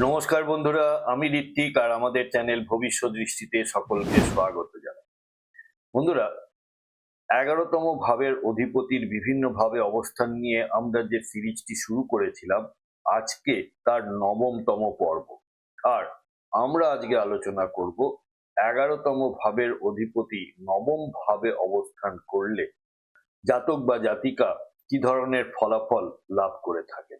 নমস্কার বন্ধুরা, আমি ঋত্বিক আর আমাদের চ্যানেল ভবিষ্যৎ দৃষ্টিতে সকলকে স্বাগত জানাই। বন্ধুরা, 11তম ভাবের অধিপতির বিভিন্ন ভাবে অবস্থান নিয়ে আমরা যে সিরিজটি শুরু করেছিলাম, আজকে তার 9তম পর্ব। আর আমরা আজকে আলোচনা করব 11তম ভাবের অধিপতি 9ম ভাবে অবস্থান করলে জাতক বা জাতিকা কি ধরনের ফলাফল লাভ করে থাকে।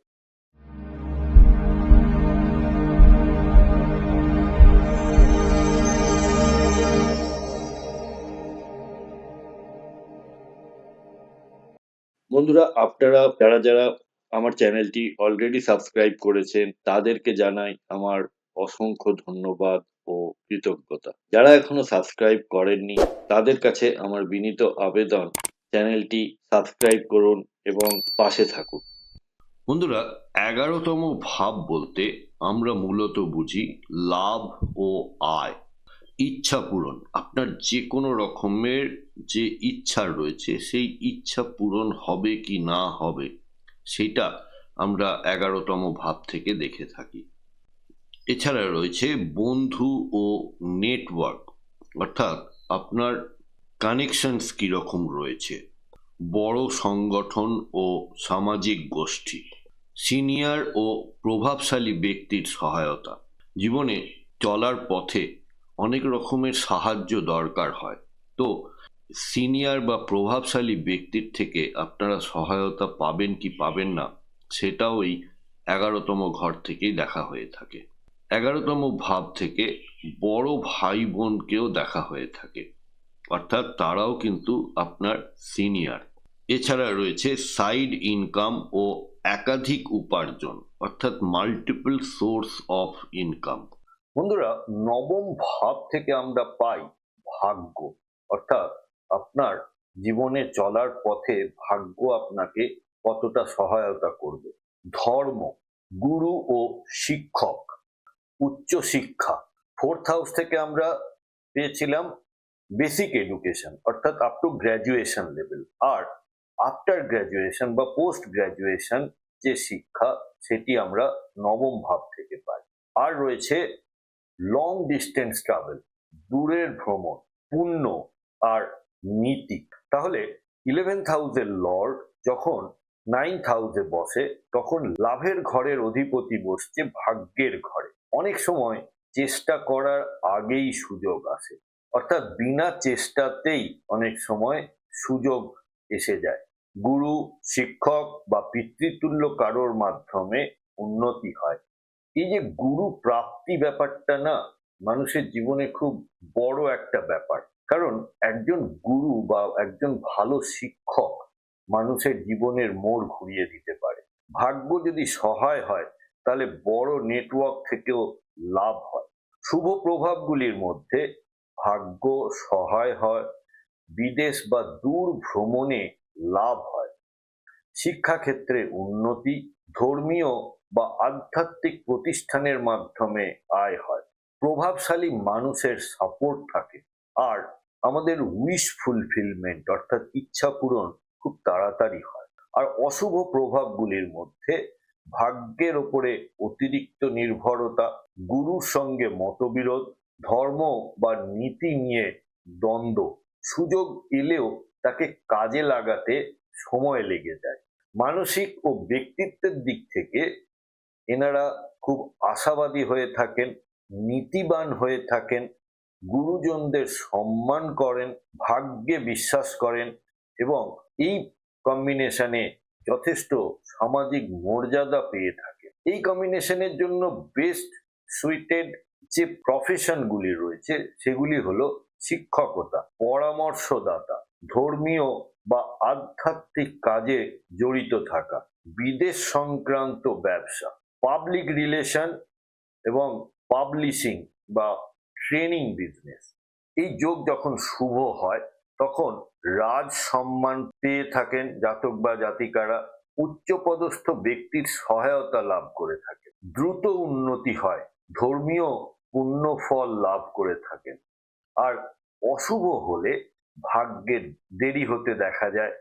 বন্ধুরা, আপনারা যারা যারা আমার চ্যানেলটি অলরেডি সাবস্ক্রাইব করেছেন তাদেরকে জানাই আমার অসংখ্য ধন্যবাদ ও কৃতজ্ঞতা। যারা এখনো সাবস্ক্রাইব করেননি তাদের কাছে আমার বিনীত আবেদন, চ্যানেলটি সাবস্ক্রাইব করুন এবং পাশে থাকুন। বন্ধুরা, 11তম ভাব বলতে আমরা মূলত বুঝি লাভ ও আয়, ইচ্ছা পূরণ। আপনার যে কোনো রকমের যে ইচ্ছা রয়েছে সেই ইচ্ছা পূরণ হবে কি না হবে সেটা আমরা 11তম ভাব থেকে দেখে থাকি। এছাড়া রয়েছে বন্ধু ও নেটওয়ার্ক, অর্থাৎ আপনার কানেকশনস কীরকম রয়েছে, বড় সংগঠন ও সামাজিক গোষ্ঠী, সিনিয়র ও প্রভাবশালী ব্যক্তির সহায়তা। জীবনে চলার পথে অনেক রকমের সাহায্য দরকার হয়, তো সিনিয়র বা প্রভাবশালী ব্যক্তির থেকে আপনারা সহায়তা পাবেন কি পাবেন না সেটাও এই 11তম ঘর থেকেই দেখা হয়ে থাকে। 11তম ভাব থেকে বড় ভাই বোনকেও দেখা হয়ে থাকে, অর্থাৎ তারাও কিন্তু আপনার সিনিয়র। এছাড়া রয়েছে সাইড ইনকাম ও একাধিক উপার্জন, অর্থাৎ মাল্টিপল সোর্স অফ ইনকাম। বন্ধুরা, 9ম ভাব থেকে আমরা পাই ভাগ্য, অর্থাৎ আপনার জীবনে চলার পথে ভাগ্য আপনাকে কতটা সহায়তা করবে। ধর্ম, গুরু ও শিক্ষক, উচ্চ শিক্ষা। 4th হাউস থেকে আমরা পেয়েছিলাম বেসিক এডুকেশন, অর্থাৎ আপ টু গ্র্যাজুয়েশন লেভেল। আর আফটার গ্র্যাজুয়েশন বা পোস্ট গ্র্যাজুয়েশন যে শিক্ষা, সেটি আমরা 9ম ভাব থেকে পাই। আর রয়েছে লং ডিস্টেন্স ট্রাভেল, দূরের ভ্রমণ, পুণ্য আর নীতি। তাহলে 11th হাউসের লর্ড যখন 9th হাউসে বসে, তখন লাভের ঘরের অধিপতি বসছে ভাগ্যের ঘরে। অনেক সময় চেষ্টা করার আগেই সুযোগ আসে, অর্থাৎ বিনা চেষ্টাতেই অনেক সময় সুযোগ এসে যায়। গুরু, শিক্ষক বা পিতৃতুল্য কারোর মাধ্যমে উন্নতি হয়। এই যে গুরু প্রাপ্তি ব্যাপারটা না, মানুষের জীবনে খুব বড় একটা ব্যাপার। কারণ একজন গুরু বা একজন ভালো শিক্ষক মানুষের জীবনের মোড় ঘুরিয়ে দিতে পারে। ভাগ্য যদি সহায় হয় তাহলে বড় নেটওয়ার্ক থেকেও লাভ হয়। শুভ প্রভাবগুলির মধ্যে ভাগ্য সহায় হয়, বিদেশ বা দূর ভ্রমণে লাভ হয়, শিক্ষাক্ষেত্রে উন্নতি, ধর্মীয় বা আধ্যাত্মিক প্রতিষ্ঠানের মাধ্যমে আয় হয়, প্রভাবশালী মানুষের সাপোর্ট থাকে, আর আমাদের উইশ ফুলফিলমেন্ট অর্থাৎ ইচ্ছা পূরণ খুব তাড়াতাড়ি হয়। আর অশুভ প্রভাবগুলির মধ্যে ভাগ্যের ওপরে অতিরিক্ত নির্ভরতা, গুরুর সঙ্গে মতবিরোধ, ধর্ম বা নীতি নিয়ে দ্বন্দ্ব, সুযোগ এলেও তাকে কাজে লাগাতে সময় লেগে যায়। মানসিক ও ব্যক্তিত্বের দিক থেকে এনারা খুব আশাবাদী হয়ে থাকেন, নীতিবান হয়ে থাকেন, গুরুজনদের সম্মান করেন, ভাগ্যে বিশ্বাস করেন এবং এই কম্বিনেশনে যথেষ্ট সামাজিক মর্যাদা পেয়ে থাকে। এই কম্বিনেশনের জন্য বেস্ট সুইটেড যে প্রফেশনগুলি রয়েছে সেগুলি হলো শিক্ষকতা, পরামর্শদাতা, ধর্মীয় বা আধ্যাত্মিক কাজে জড়িত থাকা, বিদেশ সংক্রান্ত ব্যবসা, পাবলিক রিলেশন এবং পাবলিশিং বা ট্রেনিং বিজনেস। এই যোগ যখন শুভ হয় তখন রাজ সম্মান পেয়ে থাকেন জাতক বা জাতিকারা, উচ্চপদস্থ ব্যক্তির সহায়তা লাভ করে থাকে, দ্রুত উন্নতি হয়, ধর্মীয় পুণ্যফল লাভ করে থাকেন। আর অশুভ হলে ভাগ্যের দেরি হতে দেখা যায়,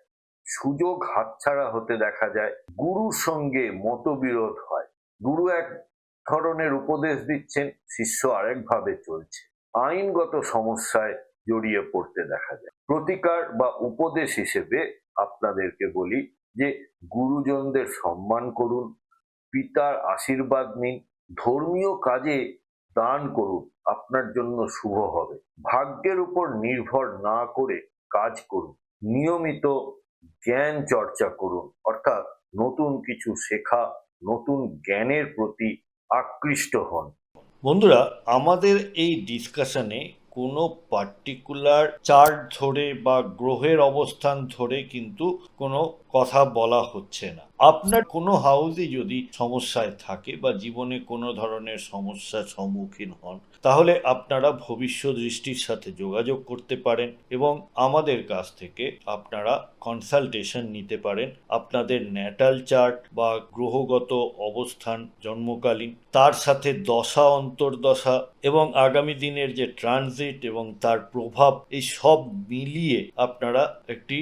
সুযোগ হাতছাড়া হতে দেখা যায়, গুরুর সঙ্গে মতবিরোধ হয়। গুরু এক ধরনের উপদেশ দিচ্ছেন, শিষ্য আরেকভাবে চলছে। আইনগত সমস্যায় জড়িয়ে পড়তে দেখা যায়। প্রতিকার বা উপদেশ হিসেবে আপনাদেরকে বলি যে গুরুজনদের সম্মান করুন, পিতার আশীর্বাদ নিন, ধর্মীয় কাজে দান করুন, আপনার জন্য শুভ হবে। ভাগ্যের উপর নির্ভর না করে কাজ করুন, নিয়মিত জ্ঞান চর্চা করুন, অর্থাৎ নতুন কিছু শেখা, নতুন জ্ঞানের প্রতি আকৃষ্ট হন। বন্ধুরা, আমাদের এই ডিসকাশনে কোনো পার্টিকুলার চার্ট ধরে বা গ্রহের অবস্থান ধরে কিন্তু কোনো কথা বলা হচ্ছে না। আপনার কোনো হাউসে যদি সমস্যায় থাকে বা জীবনে কোনো ধরনের সমস্যার সম্মুখীন হন, তাহলে আপনারা ভবিষ্যৎ দৃষ্টির সাথে যোগাযোগ করতে পারেন এবং আমাদের কাছ থেকে আপনারা কনসালটেশন নিতে পারেন। আপনাদের ন্যাটাল চার্ট বা গ্রহগত অবস্থান জন্মকালীন, তার সাথে দশা অন্তর্দশা এবং আগামী দিনের যে ট্রানজিট এবং তার প্রভাব, এই সব মিলিয়ে আপনারা একটি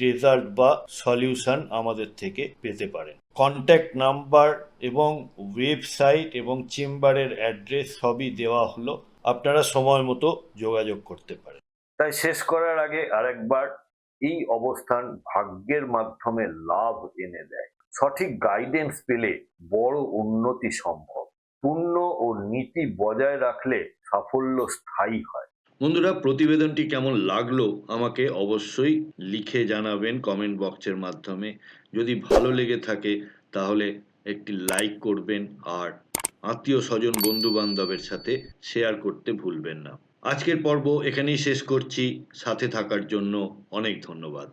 রেজাল্ট বা সলিউশন আমাদের থেকে পেতে পারেন। কন্ট্যাক্ট নাম্বার এবং ওয়েবসাইট এবং চেম্বারের অ্যাড্রেস সবই দেওয়া হলো, আপনারা সময় মতো যোগাযোগ করতে পারেন। তাই শেষ করার আগে আরেকবার, এই অবস্থান ভাগ্যের মাধ্যমে লাভ এনে দেয়। সঠিক গাইডেন্স পেলে বড় উন্নতি সম্ভব। পুণ্য ও নীতি বজায় রাখলে সাফল্য স্থায়ী হয়। বন্ধুরা, প্রতিবেদনটি কেমন লাগলো আমাকে অবশ্যই লিখে জানাবেন কমেন্ট বক্সের মাধ্যমে। যদি ভালো লেগে থাকে তাহলে একটি লাইক করবেন আর আত্মীয় স্বজন বন্ধু বান্ধবের সাথে শেয়ার করতে ভুলবেন না। আজকের পর্ব এখানেই শেষ করছি। সাথে থাকার জন্য অনেক ধন্যবাদ।